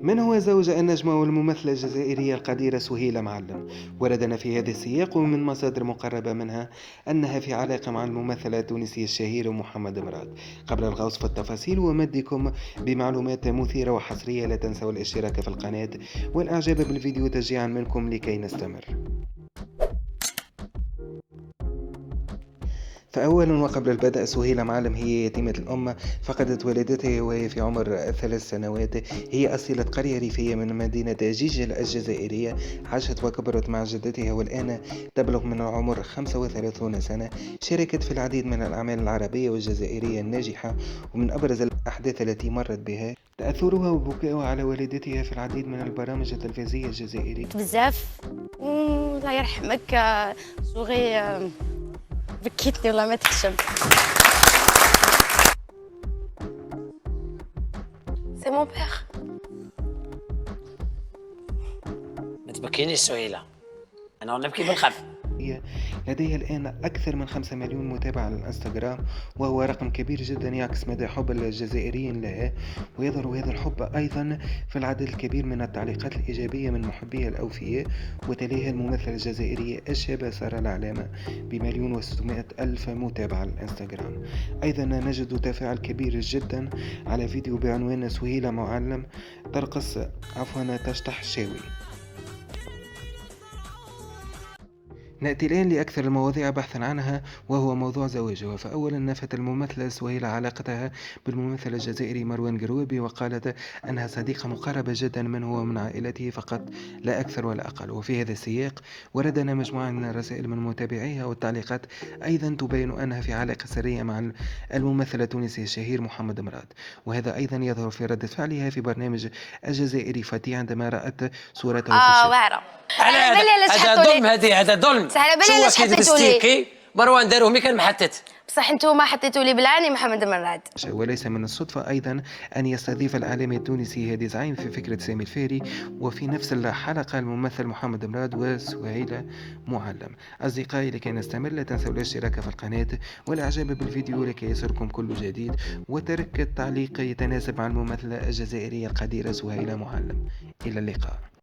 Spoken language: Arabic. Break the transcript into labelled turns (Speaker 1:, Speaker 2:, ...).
Speaker 1: من هو زوج النجمة والممثلة الجزائرية القديرة سهيلة معلم؟ وردنا في هذا السياق ومن مصادر مقربة منها أنها في علاقة مع الممثل التونسي الشهير محمد مراد. قبل الغوص في التفاصيل ومدكم بمعلومات مثيرة وحصرية، لا تنسوا الاشتراك في القناة والإعجاب بالفيديو تشجيعا منكم لكي نستمر. فأولا وقبل البدء، سهيلة معلم هي يتيمة الأم، فقدت والدتها وهي في عمر 3 سنوات. هي أصيلة قرية ريفية من مدينة جيجل الجزائرية، عاشت وكبرت مع جدتها والآن تبلغ من العمر 35 سنة. شاركت في العديد من الأعمال العربية والجزائرية الناجحة، ومن أبرز الأحداث التي مرت بها تأثرها وبكائها على والدتها في العديد من البرامج التلفزيونية الجزائرية
Speaker 2: بزاف. الله يرحمك صغي، بكيتني والله ما تحشم. سي مون بير.
Speaker 3: ما تبكينيش سهيلة، أنا نبكي بالخف.
Speaker 1: لديها الآن أكثر من 5 مليون متابع على الانستغرام، وهو رقم كبير جدا يعكس مدى حب الجزائريين لها، ويظهر هذا الحب أيضا في العدد الكبير من التعليقات الإيجابية من محبيها الأوفياء. وتليها الممثلة الجزائرية الشابة سارة العلامة ب1,600,000 متابع على الانستغرام. أيضا نجد تفاعل كبير جدا على فيديو بعنوان سهيلة معلم تشطح شاوي. نأتي الآن لأكثر المواضيع بحثا عنها، وهو موضوع زواجها. فأولا، نفت الممثلة سهيلة علاقتها بالممثل الجزائري مروان قروبي، وقالت أنها صديقة مقربة جدا منه ومن عائلته فقط، لا أكثر ولا أقل. وفي هذا السياق وردنا مجموعة من الرسائل من متابعيها والتعليقات أيضا تبين أنها في علاقة سرية مع الممثل التونسي الشهير محمد مراد، وهذا أيضا يظهر في ردة فعلها في برنامج الجزائري فتي عندما رأت صورته في الشاشة.
Speaker 2: واعرة.
Speaker 3: هذا ظلم، هذا ظلم.
Speaker 2: شو حطيتوا لي؟
Speaker 3: مروان داروه مي كان محطت.
Speaker 2: بصح انتوما حطيتوا لي بالعاني محمد مراد.
Speaker 1: وليس من الصدفة أيضا أن يستضيف الإعلامي التونسي هادي زعيم في فكرة سامي الفاري، وفي نفس الحلقة الممثل محمد مراد وسهيلة معلم. أصدقائي، لكي نستمر لا تنسوا الاشتراك في القناة والإعجاب بالفيديو لكي يصلكم كل جديد، وترك التعليق يتناسب مع الممثلة الجزائرية القديرة سهيلة معلم. إلى اللقاء.